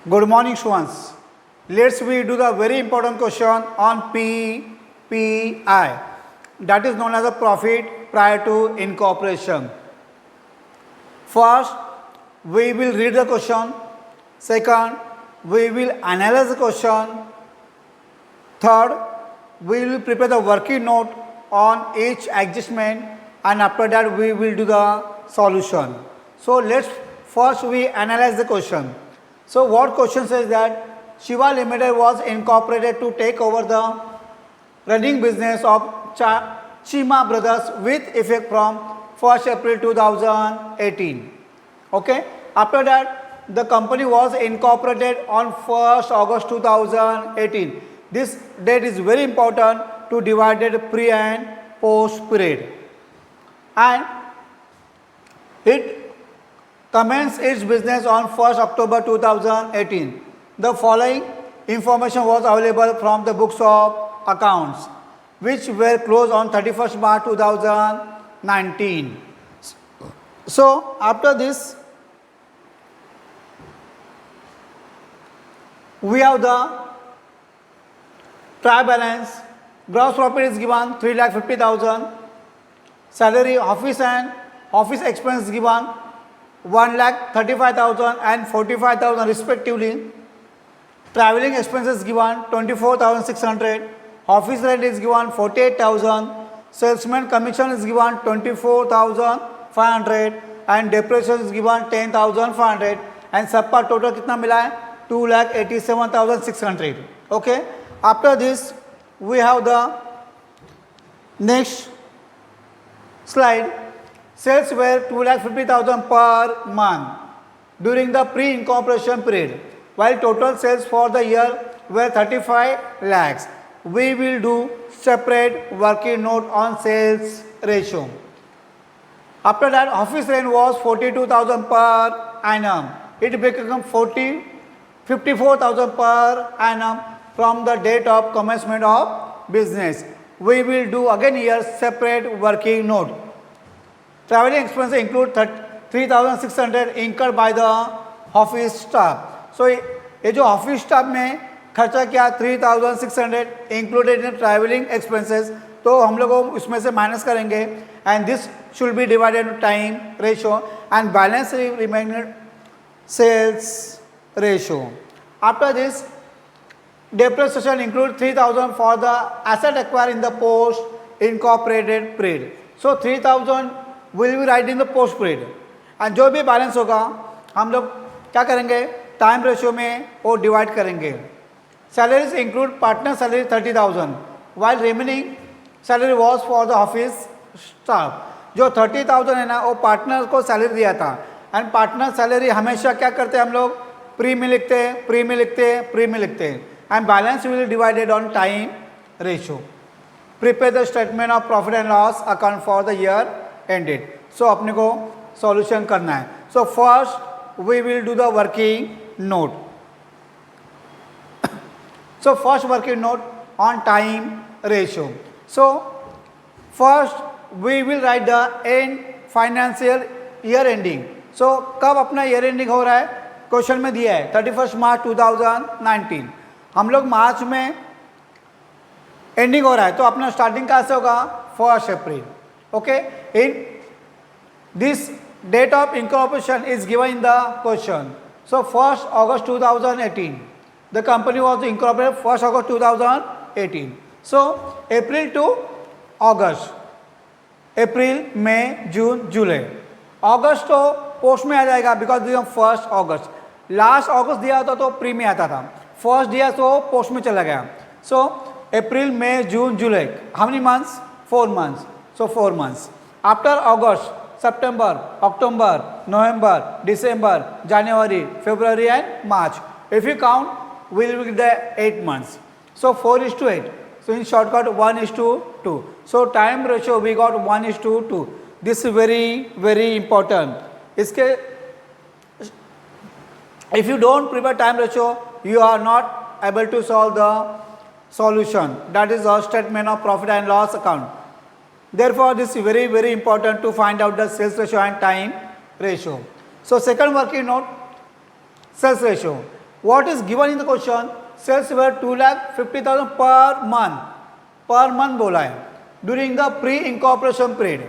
Good morning, students. Let's we do the very important question on PPI, that is known as a profit prior to incorporation. First, we will read the question. Second, we will analyze the question. Third, we will prepare the working note on each adjustment, and after that we will do the solution. So let's first we analyze the question. So what question says that Shiva Limited was incorporated to take over the running business of Chima Brothers with effect from 1st April 2018. Okay. After that, the company was incorporated on 1st August 2018. This date is very important to divide the pre and post period. And it commenced its business on 1st October 2018. The following information was available from the books of accounts, which were closed on 31st March 2019. So, after this, we have the trial balance. Gross profit is given 3,50,000. Salary, office and office expense given 1,35,000 and 45,000 respectively. Traveling expenses given 24,600. Office rent is given 48,000. Salesman commission is given 24,500 and depreciation is given 10,500 and सबका total कितना मिला है 2,87,600. Okay. After this we have the next slide. Sales were 2,50,000 per month during the pre-incorporation period, while total sales for the year were 35 lakhs. We will do separate working note on sales ratio. After that, office rent was 42,000 per annum. It became 54,000 per annum from the date of commencement of business. We will do again here separate working note. Traveling expenses include 3,600 incurred by the office staff. So ये जो office staff में खर्चा किया 3,600 included in traveling expenses, तो हम लोग उसमें से माइनस करेंगे and this should be divided into time ratio and balance remaining sales ratio. After this, depreciation include 3,000 for the asset acquired in the post incorporated period. So 3,000 will be right in the post period and जो भी balance होगा हम लोग क्या करेंगे time ratio में वो divide करेंगे. Salaries include partner salary 30,000 while remaining salary was for the office staff. जो 30,000 है ना वो पार्टनर को सैलरी दिया था एंड पार्टनर सैलरी हमेशा क्या करते हैं हम लोग प्री में लिखते हैं प्री में लिखते हैं प्री में लिखते हैं and balance will divided on time ratio. Prepare the statement of profit and loss account for the year ended. So अपने को सॉल्यूशन करना है. So first we will do the working note. So first working note on time ratio. So first we will write the end financial year ending. So कब अपना year ending हो रहा है question में दिया है 31st March 2019. हम लोग मार्च में एंडिंग हो रहा है तो अपना स्टार्टिंग कहाँ से होगा 1st April. Okay, in this date of incorporation is given in the question. So 1st August 2018, the company was incorporated 1st August 2018. So April to August, April, May, June, July. August तो post में आ जाएगा because दिया 1st August. Last अगस्त दिया होता तो pre में आता था. फर्स्ट दिया तो पोस्ट में चला गया. So April, May, June, July. How many months? 4 months. So 4 months. After August, September, October, November, December, January, February and March. If you count, we will get the 8 months. So 4:8. So in shortcut 1:2. So time ratio we got 1:2. This is very important. इसके if you don't prepare time ratio, you are not able to solve the solution. That is our statement of profit and loss account. Therefore, this is very important to find out the sales ratio and time ratio. So second working note, sales ratio. What is given in the question? Sales were 2,50,000 per month बोला है during the pre incorporation period.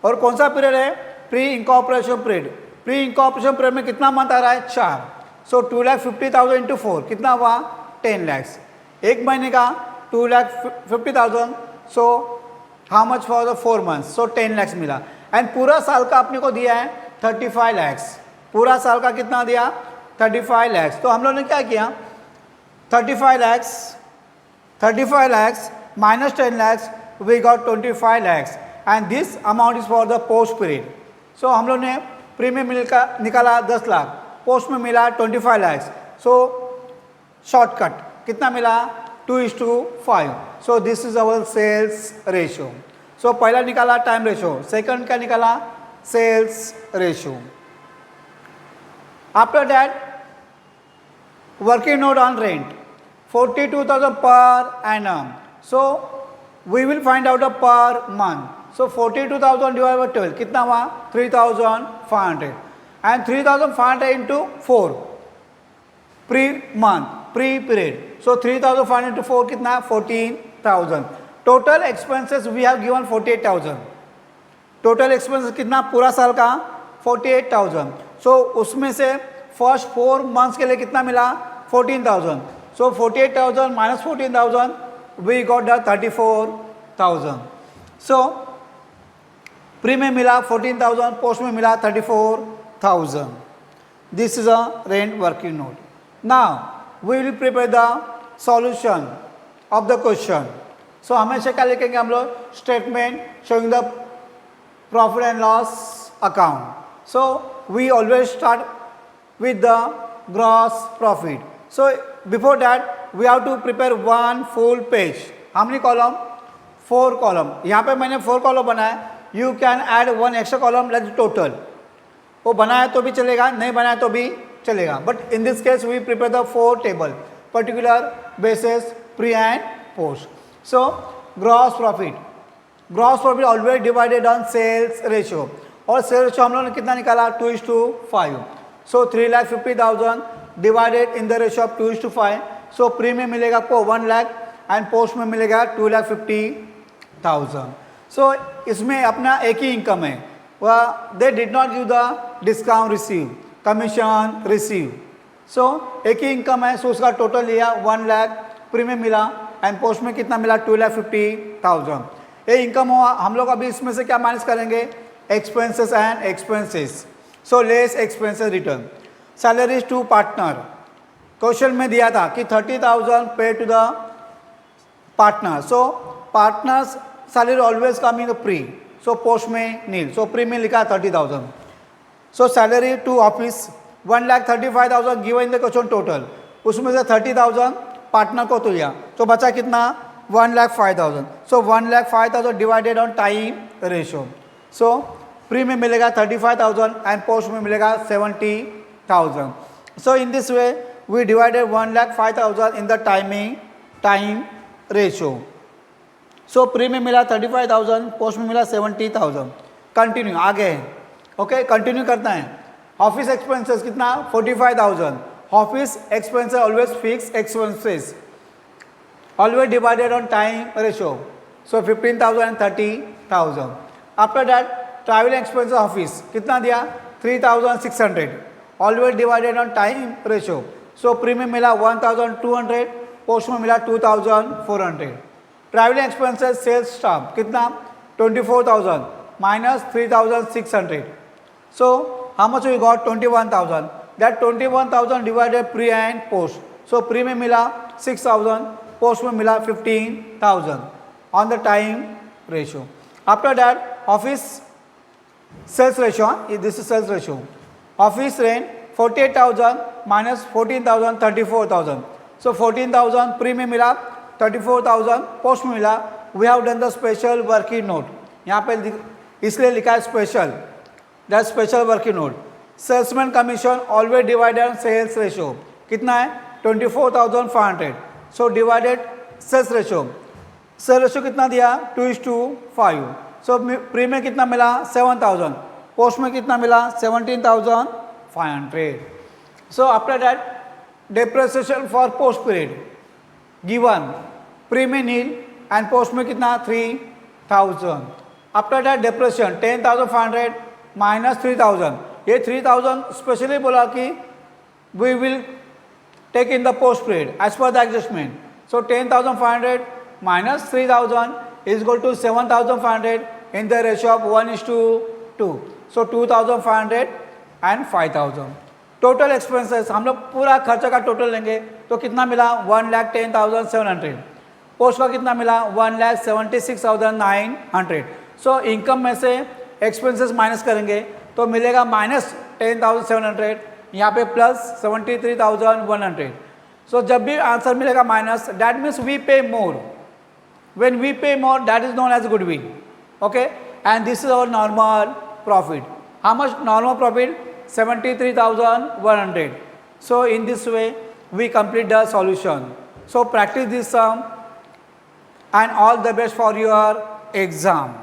और कौन सा period है? Pre incorporation period. Pre incorporation period में कितना month आ रहा है? 4. सो 2,50,000 इंटू 4 कितना हुआ? 10 lakhs. एक महीने का 2,50,000. So how much for the 4 months? So 10 lakhs मिला. एंड पूरा साल का अपने को दिया है 35 lakhs. पूरा साल का कितना दिया? 35 lakhs. तो हम लोगों ने क्या किया? 35 lakhs minus 10 lakhs, we got 25 lakhs. And this amount is for the post period. So हम लोग ने प्रीमियम निकाला 10 लाख, पोस्ट में मिला 25 lakhs. So शॉर्टकट कितना मिला? 2:5. So this is our sales ratio. So पहला निकाला टाइम रेशो, सेकंड क्या निकाला? Sales ratio. After that, working note on rent 42,000 per annum. So we will find out the per month. So 42,000 divided by 12 कितना हुआ? 3,500. And 3,500 into 4 pre month, pre period. So 3,500 into 4 कितना? 14,000. Total expenses we have given 48,000. Total expense कितना पूरा साल का? 48,000. सो उसमें से first 4 months के लिए कितना मिला? 14,000. So 48,000 minus 14,000 we got the 34,000. So pre में मिला 14,000, पोस्ट में मिला 34,000. This is a rent working note. Now we will prepare the solution of the question. So हमेशा क्या लिखेंगे हम लोग? Statement showing the profit and loss account. So we always start with the gross profit. So before that we have to prepare one full page. How many column? 4 column. यहाँ पे मैंने 4 column बनाया. You can add one extra column like total. वो बनाया तो भी चलेगा, नहीं बनाया तो भी चलेगा. But in this case we prepare the 4 table, particular, basis, pre and post. So gross profit. Gross profit always divided on sales ratio. और सेल्स रेशियो हम लोगों ने कितना निकाला? 2:5. So 3,50,000 divided in the ratio of 2:5. So pre में मिलेगा आपको 1 lakh and post में मिलेगा 2,50,000. सो इसमें अपना एक ही इनकम है. वह they did not give the discount receive, commission receive. So एक ही इनकम है. सो उसका टोटल लिया 1 लाख, प्री में मिला एंड पोस्ट में कितना मिला? 2,50,000. ये इनकम हुआ. हम लोग अभी इसमें से क्या माइनस करेंगे? Expenses and expenses. So less expenses return. Salaries to partner. Question में दिया था कि 30,000 pay to the partner. So partner's salary always come in the pre. So post में नील. सो प्री में लिखा 30,000. So salary to office 1,35,000 given in the question total. उसमें से 30,000 partner को तो लिया, तो बचा कितना? 1,05,000. So 1,05,000 divided on time ratio. So pre में मिलेगा 35,000 एंड पोस्ट में मिलेगा 70,000. So in this way we divided 1,05,000 in the time ratio. So pre में मिला 35,000, पोस्ट में मिला 70,000. कंटिन्यू आगे. ओके कंटिन्यू करता है. ऑफिस एक्सपेंसेस कितना? 45,000. Office expenses always fix expenses, always divided on time ratio. So 15,000 and 30,000. After that travel expenses office कितना दिया? 3,600. Always divided on time ratio. So pre में मिला 1,200, पोस्ट में मिला 2,400. Traveling expenses sales staff कितना? 24,000 minus 3,600. So how much we got? 21,000. That 21,000 divided pre and post. So pre में मिला 6,000, post में मिला 15,000 on the time ratio. After that office sales ratio. This is sales ratio. Office rent 48,000 minus 14,000 34,000. So 14,000 pre में मिला, 34,000 post में मिला. We have done the special working note. यहाँ पे इसलिए लिखा है special. That special working note. Salesman commission always divided on sales ratio. कितना है? 24,500. So divided sales ratio. Sales ratio कितना दिया? 2:5. सो प्री में कितना मिला? 7,000. पोस्ट में कितना मिला? 17,500. So after that depreciation for post period given pre में नील and post में कितना 3000. After that depreciation 10,500 minus 3000. ये 3000 स्पेशली बोला कि we will take in the post period as per the adjustment. So 10,500 minus 3,000 is equal to 7,500 in the ratio of 1:2. So 2,500 and 5,000. Total expenses हम लोग पूरा खर्चा का टोटल लेंगे तो कितना मिला 1,10,700. पोस्ट का कितना मिला 1,76,900. सो इनकम में से एक्सपेंसेस माइनस करेंगे तो मिलेगा -10,700, यहाँ पे +73,100. सो जब भी आंसर मिलेगा minus, that means we pay more. When we pay more, that is known as goodwill. Okay, and this is our normal profit. How much normal profit? 73,100. So in this way we complete the solution. So practice this sum and all the best for your exam.